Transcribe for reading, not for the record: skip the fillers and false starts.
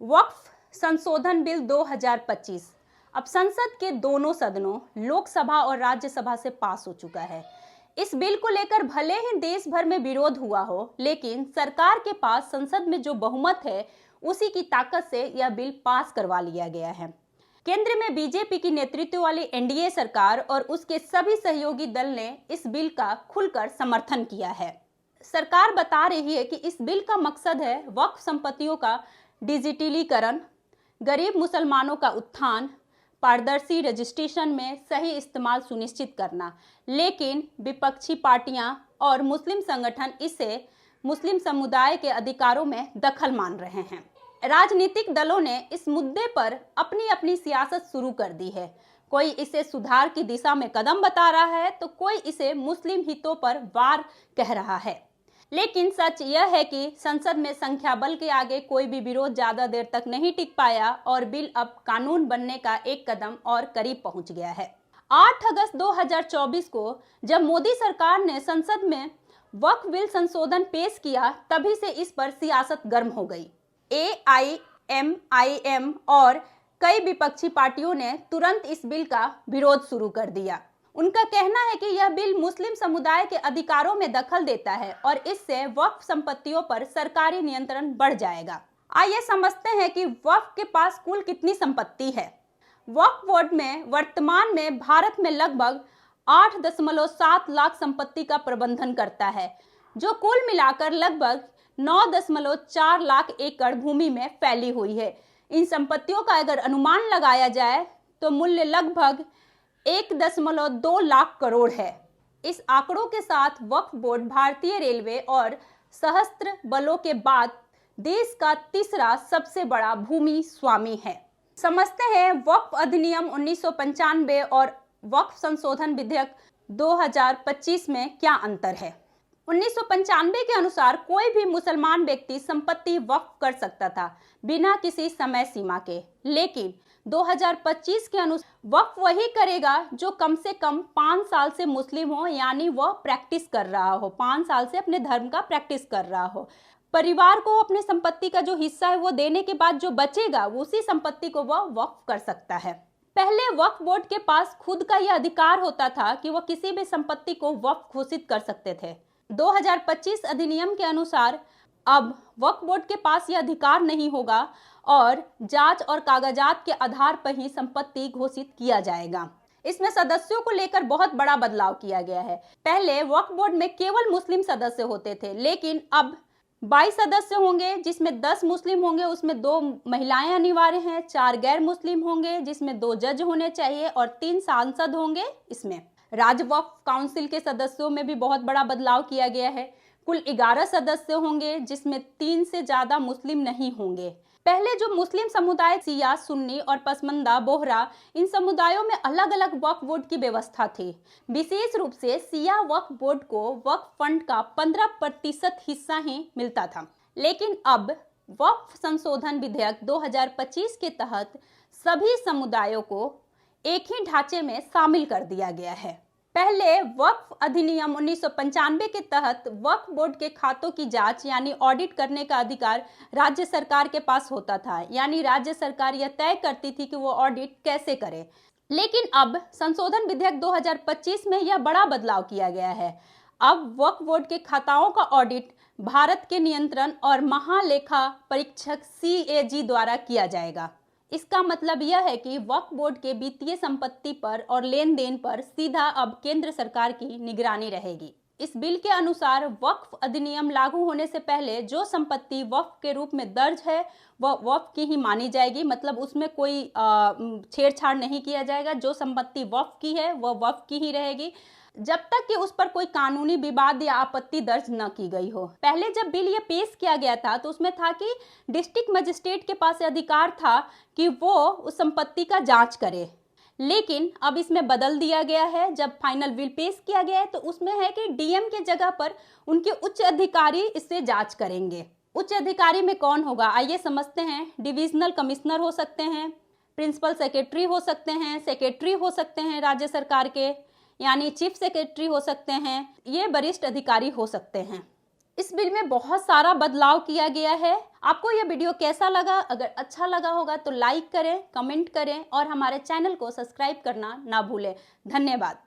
वक्फ संशोधन बिल 2025 अब संसद के दोनों सदनों लोकसभा और राज्यसभा से पास हो चुका है। इस बिल को लेकर भले ही देश भर में विरोध हुआ हो, लेकिन सरकार के पास संसद में जो बहुमत है उसी की ताकत से यह बिल पास करवा लिया गया है। केंद्र में बीजेपी की नेतृत्व वाली एनडीए सरकार और उसके सभी सहयोगी दल ने इस बिल का खुलकर समर्थन किया है। सरकार बता रही है कि इस बिल का मकसद है वक्फ संपत्तियों का डिजिटलीकरण, गरीब मुसलमानों का उत्थान, पारदर्शी रजिस्ट्रेशन में सही इस्तेमाल सुनिश्चित करना। लेकिन विपक्षी पार्टियां और मुस्लिम संगठन इसे मुस्लिम समुदाय के अधिकारों में दखल मान रहे हैं। राजनीतिक दलों ने इस मुद्दे पर अपनी अपनी सियासत शुरू कर दी है। कोई इसे सुधार की दिशा में कदम बता रहा है तो कोई इसे मुस्लिम हितों पर वार कह रहा है। लेकिन सच यह है कि संसद में संख्या बल के आगे कोई भी विरोध ज्यादा देर तक नहीं टिक पाया और बिल अब कानून बनने का एक कदम और करीब पहुंच गया है। 8 अगस्त 2024 को जब मोदी सरकार ने संसद में वक्फ बिल संशोधन पेश किया, तभी से इस पर सियासत गर्म हो गई। AIMIM और कई विपक्षी पार्टियों ने तुरंत इस बिल का विरोध शुरू कर दिया। उनका कहना है कि यह बिल मुस्लिम समुदाय के अधिकारों में दखल देता है और इससे वक्फ संपत्तियों पर सरकारी नियंत्रण बढ़ जाएगा। आइए समझते हैं कि वक्फ के पास कुल कितनी संपत्ति है। वक्फ बोर्ड में वर्तमान में भारत में लगभग 8.7 लाख संपत्ति का प्रबंधन करता है, जो कुल मिलाकर लगभग 9.4 लाख एकड़ भूमि में फैली हुई है। इन संपत्तियों का अगर अनुमान लगाया जाए तो मूल्य लगभग 1.2 लाख करोड़ है। इस आंकड़ों के साथ वक्फ बोर्ड भारतीय रेलवे और सशस्त्र बलों के बाद देश का तीसरा सबसे बड़ा भूमि स्वामी है। समझते हैं वक्फ अधिनियम 1995 और वक्फ संशोधन विधेयक 2025 में क्या अंतर है। 1995 के अनुसार कोई भी मुसलमान व्यक्ति संपत्ति वक्फ कर सकता था बिना किसी समय सीमा के, लेकिन 2025 के अनुसार वक्फ वही करेगा जो कम से कम 5 साल से मुस्लिम हो, यानी वह प्रैक्टिस कर रहा हो, 5 साल से अपने धर्म का प्रैक्टिस कर रहा हो। परिवार को अपने संपत्ति का जो हिस्सा है वो देने के बाद जो बचेगा उसी संपत्ति को वह वक्फ कर सकता है। पहले वक्फ बोर्ड के पास खुद का यह अधिकार होता था कि वह किसी भी संपत्ति को वक्फ घोषित कर सकते थे। 2025 अधिनियम के अनुसार अब वक्फ बोर्ड के पास यह अधिकार नहीं होगा और जांच और कागजात के आधार पर ही संपत्ति घोषित किया जाएगा। इसमें सदस्यों को लेकर बहुत बड़ा बदलाव किया गया है। पहले वक्फ बोर्ड में केवल मुस्लिम सदस्य होते थे, लेकिन अब 22 सदस्य होंगे जिसमें 10 मुस्लिम होंगे, उसमें 2 महिलाएं अनिवार्य हैं, 4 गैर मुस्लिम होंगे जिसमें 2 जज होने चाहिए और 3 सांसद होंगे। इसमें राज्य वक्फ काउंसिल के सदस्यों में भी बहुत बड़ा बदलाव किया गया है। कुल 11 सदस्य होंगे जिसमें 3 से ज्यादा मुस्लिम नहीं होंगे। पहले जो मुस्लिम समुदाय शिया, सुन्नी और पसमंदा, बोहरा, इन समुदायों में अलग अलग वक्फ बोर्ड की व्यवस्था थी। विशेष रूप से शिया वक्फ बोर्ड को वक्फ फंड का 15% हिस्सा ही मिलता था। लेकिन अब वक्फ संशोधन विधेयक 2025 के तहत सभी समुदायों को एक ही ढांचे में शामिल कर दिया गया है। पहले वक्फ अधिनियम 1995 के तहत वक्फ बोर्ड के खातों की जांच यानी ऑडिट करने का अधिकार राज्य सरकार के पास होता था, यानी राज्य सरकार यह तय करती थी कि वो ऑडिट कैसे करे। लेकिन अब संशोधन विधेयक 2025 में यह बड़ा बदलाव किया गया है। अब वक्फ बोर्ड के खाताओं का ऑडिट भारत के नियंत्रण और महालेखा परीक्षक CAG द्वारा किया जाएगा। इसका मतलब यह है कि वक्फ बोर्ड के वित्तीय संपत्ति पर और लेन देन पर सीधा अब केंद्र सरकार की निगरानी रहेगी। इस बिल के अनुसार वक्फ अधिनियम लागू होने से पहले जो संपत्ति वक्फ के रूप में दर्ज है वह वक्फ की ही मानी जाएगी, मतलब उसमें कोई छेड़छाड़ नहीं किया जाएगा। जो संपत्ति वक्फ की है वह वक्फ की ही रहेगी जब तक कि उस पर कोई कानूनी विवाद या आपत्ति दर्ज न की गई हो। पहले जब बिल ये पेश किया गया था तो उसमें था कि डिस्ट्रिक्ट मजिस्ट्रेट के पास अधिकार था कि वो उस संपत्ति का जांच करे, लेकिन अब इसमें बदल दिया गया है। जब फाइनल बिल पेश किया गया है तो उसमें है कि DM के जगह पर उनके उच्च अधिकारी इससे जांच करेंगे। उच्च अधिकारी में कौन होगा, आइए समझते हैं। डिविजनल कमिश्नर हो सकते हैं, प्रिंसिपल सेक्रेटरी हो सकते हैं, सेक्रेटरी हो सकते हैं राज्य सरकार के, यानी चीफ सेक्रेटरी हो सकते हैं, ये वरिष्ठ अधिकारी हो सकते हैं। इस बिल में बहुत सारा बदलाव किया गया है। आपको यह वीडियो कैसा लगा? अगर अच्छा लगा होगा तो लाइक करें, कमेंट करें और हमारे चैनल को सब्सक्राइब करना ना भूलें। धन्यवाद।